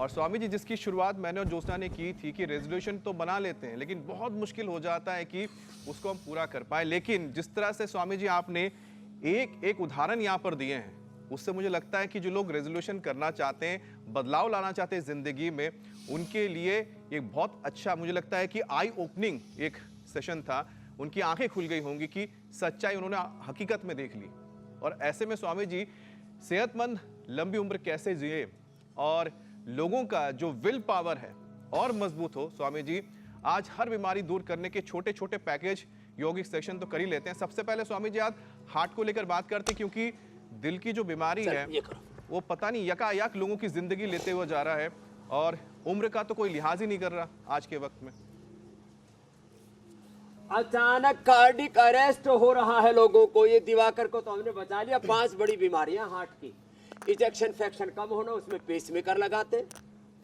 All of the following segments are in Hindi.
और स्वामी जी जिसकी शुरुआत मैंने और ज्योत्सना ने की थी कि रेजोल्यूशन तो बना लेते हैं लेकिन बहुत मुश्किल हो जाता है कि उसको हम पूरा कर पाए। लेकिन जिस तरह से स्वामी जी आपने एक एक उदाहरण यहाँ पर दिए हैं, उससे मुझे लगता है कि जो लोग रेजोल्यूशन करना चाहते हैं, बदलाव लाना चाहते हैं जिंदगी में, उनके लिए एक बहुत अच्छा मुझे लगता है कि आई ओपनिंग एक सेशन था। उनकी आंखें खुल गई होंगी कि सच्चाई उन्होंने हकीकत में देख ली। और ऐसे में स्वामी जी सेहतमंद लंबी उम्र कैसे जिए और लोगों का जो विल पावर है और मजबूत हो। स्वामी जी आज हर बीमारी दूर करने के छोटे छोटे पैकेज यौगिक सेशन तो कर ही लेते हैं। सबसे पहले स्वामी जी आज हार्ट को लेकर बात करते हैं, क्योंकि दिल की जो बीमारी है वो पता नहीं यकायक लोगों की जिंदगी लेते हुए जा रहा है और उम्र का तो कोई लिहाज ही नहीं कर रहा आज के वक्त में। अचानक कार्डिक अरेस्ट हो रहा है लोगों को। ये दिवाकर को तो हमने बचा लिया। 5 बड़ी बीमारियां हार्ट की। इजेक्शन फ्रैक्शन कम होना, उसमें पेसमेकर लगाते।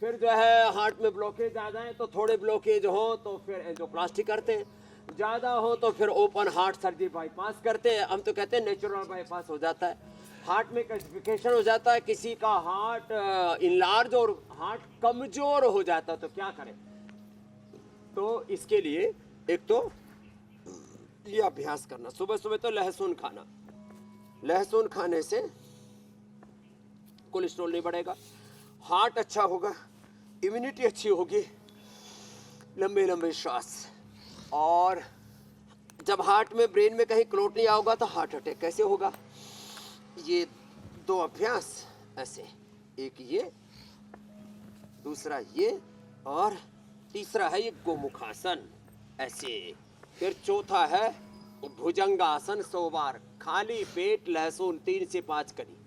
फिर जो है हार्ट में ब्लॉकेज आ जाए तो थोड़े ब्लॉकेज हो तो फिर एंजियोप्लास्टी करते हैं, ज़्यादा हो तो फिर ओपन हार्ट सर्जरी बाईपास करते हैं। हम तो कहते हैं नेचुरल बाईपास हो जाता है। हार्ट में कैल्सिफिकेशन हो जाता है, किसी का हार्ट इनलार्ज और हार्ट कमजोर हो जाता है, तो क्या करें। तो इसके लिए एक तो ये अभ्यास करना, सुबह सुबह तो लहसुन खाना। लहसुन खाने से कोलेस्ट्रॉल नहीं बढ़ेगा, हार्ट अच्छा होगा, इम्यूनिटी अच्छी होगी, लंबे लंबे श्वास। और जब हार्ट में ब्रेन में कहीं क्लॉट नहीं आओगा तो हार्ट अटैक कैसे होगा। ये 2 अभ्यास ऐसे, एक ये, दूसरा ये, और तीसरा है ये गोमुखासन ऐसे। फिर चौथा है भुजंगासन 100 बार, खाली पेट लहसुन 3 से 5 कली।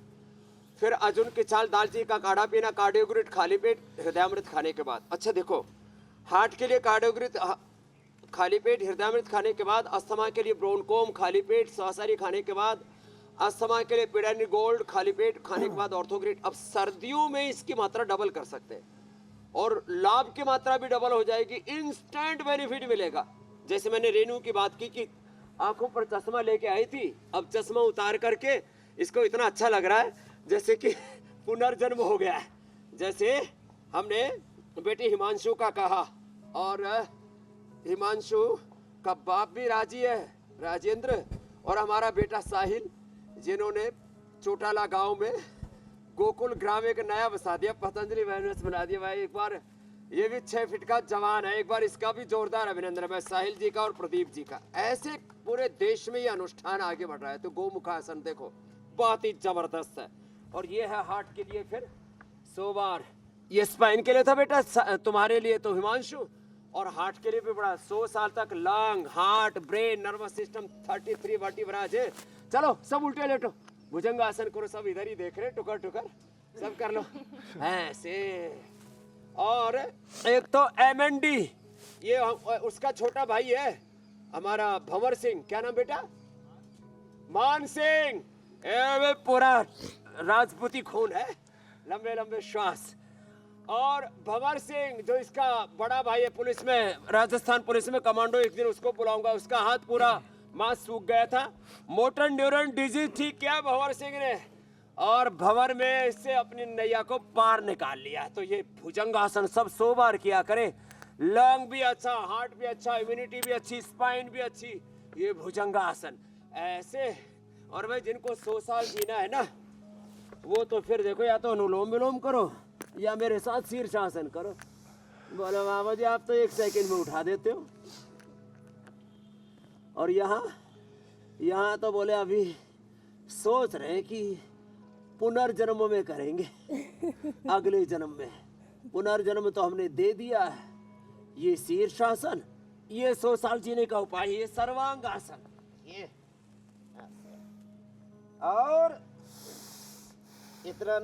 फिर अर्जुन की छाल दालचीनी का काढ़ा पीना, कार्डियोग्रिट खाली पेट हृदयामृत खाने के बाद। अच्छा देखो, हार्ट के लिए कार्डियोग्रिट खाली पेट हृदयामृत खाने के बाद, अस्थमा के लिए ब्रोनकोम खाली पेट सहसारी खाने के बाद, अस्थमा के लिए पिडानी गोल्ड खाली पेट खाने के बाद ऑर्थोग्रिट। अब सर्दियों में इसकी मात्रा डबल कर सकते हैं और लाभ की मात्रा भी डबल हो जाएगी, इंस्टेंट बेनिफिट मिलेगा। जैसे मैंने रेनू की बात की कि आंखों पर चश्मा लेके आई थी, अब चश्मा उतार करके इसको इतना अच्छा लग रहा है जैसे कि पुनर्जन्म हो गया है। जैसे हमने बेटी हिमांशु का कहा, और हिमांशु का बाप भी राजी है, राजेंद्र, और हमारा बेटा साहिल, जिन्होंने चोटाला गांव में गोकुल ग्राम एक नया बसा दिया, पतंजलि वेलनेस बना दिया। भाई एक बार ये भी 6 फीट का जवान है, एक बार इसका भी जोरदार अभिनंदन है साहिल जी का और प्रदीप जी का। ऐसे पूरे देश में ये अनुष्ठान आगे बढ़ रहा है। तो गोमुखासन देखो बहुत ही जबरदस्त है। और ये है हार्ट के लिए फिर 100 बार। ये स्पाइन के लिए था बेटा, तुम्हारे लिए तो हिमांशु, और हार्ट के लिए भी बड़ा 100 साल तक lung, heart, brain, nervous system 33 vertebrae है। चलो सब उल्टे लेटो, भुजंगासन करो, सब इधर ही देख रहे, टुकर टुकर सब कर लो ऐसे। और एक तो एमएनडी, ये उसका छोटा भाई है हमारा भंवर सिंह, क्या नाम बेटा, मान सिंह, पूरा राजपूती खून है, लंबे लंबे श्वास। और भंवर सिंह जो इसका बड़ा भाई है पुलिस में, राजस्थान पुलिस में कमांडो, एक दिन उसको बुलाऊंगा। उसका हाथ पूरा मांस सूख गया था, मोटर न्यूरॉन डिजीज ठीक किया भंवर सिंह ने, और भंवर में इससे अपनी नैया को पार निकाल लिया। तो ये भुजंगासन सब 100 बार किया करें। लंग भी अच्छा, हार्ट भी अच्छा, इम्यूनिटी भी अच्छी, स्पाइन भी अच्छी, ये भुजंगासन ऐसे। और भाई जिनको 100 साल जीना है ना, वो तो फिर देखो या तो अनुलोम विलोम करो या मेरे साथ शीर्षासन करो। बोलो बाबा जी आप तो 1 सेकंड में उठा देते हो। और यहाँ तो बोले अभी सोच रहे कि पुनर्जन्म में करेंगे अगले जन्म में। पुनर्जन्म तो हमने दे दिया है। ये शीर्षासन, ये 100 साल जीने का उपाय, ये सर्वांगासन, ये और इतना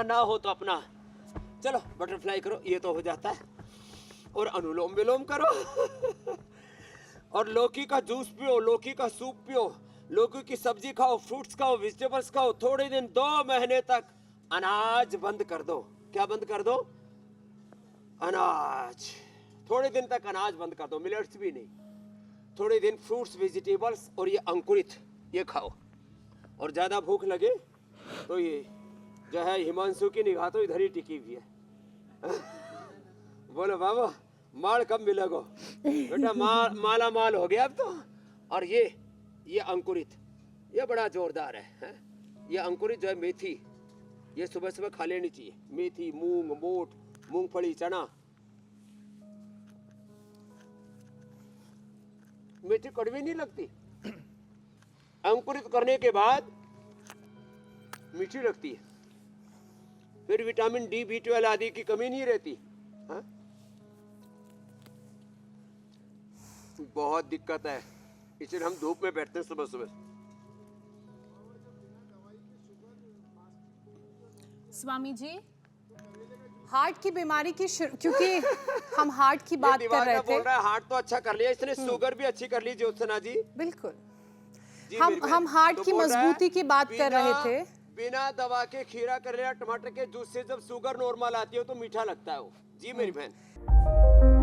ना हो तो अपना चलो बटरफ्लाई करो, ये तो हो जाता है। और अनुलोम विलोम करो और लौकी का जूस पियो, लौकी का सूप पियो, लौकी की सब्जी खाओ, फ्रूट्स खाओ, वेजिटेबल्स खाओ। थोड़े दिन 2 महीने तक अनाज बंद कर दो। क्या बंद कर दो? अनाज। थोड़े दिन तक अनाज बंद कर दो, मिलेट्स भी नहीं। थोड़े दिन फ्रूट्स, वेजिटेबल्स और ये अंकुरित ये खाओ। और ज्यादा भूख लगे तो ये जो है हिमांशु की निगाह तो इधर ही टिकी हुई है। बोलो बाबा माल कब मिलेगा बेटा, माला माल हो गया अब तो। और ये अंकुरित, ये बड़ा जोरदार है? ये अंकुरित जो है मेथी, ये सुबह सुबह खा लेनी चाहिए। मेथी, मूंग, मोठ, मूंगफली, चना। मेथी कड़वी नहीं लगती, अंकुरित करने के बाद मीठी लगती है। फिर विटामिन डी, B12 आदि की कमी नहीं रहती। हाँ? बहुत दिक्कत है, इसलिए हम धूप में बैठते हैं सुबह सुबह। स्वामी जी, हार्ट की बीमारी की क्योंकि हम हार्ट की बात कर रहे थे। बोल रहा है हार्ट तो अच्छा कर लिया इसने, शुगर भी अच्छी कर ली ज्योत्सना जी। बिल्कुल, जी हम हार्ट तो की बोल रहा है, मजबूती की बात कर रहे थे। बिना दवा के खीरा, करेला, टमाटर के जूस से जब शुगर नॉर्मल आती है तो मीठा लगता है वो। जी मेरी बहन।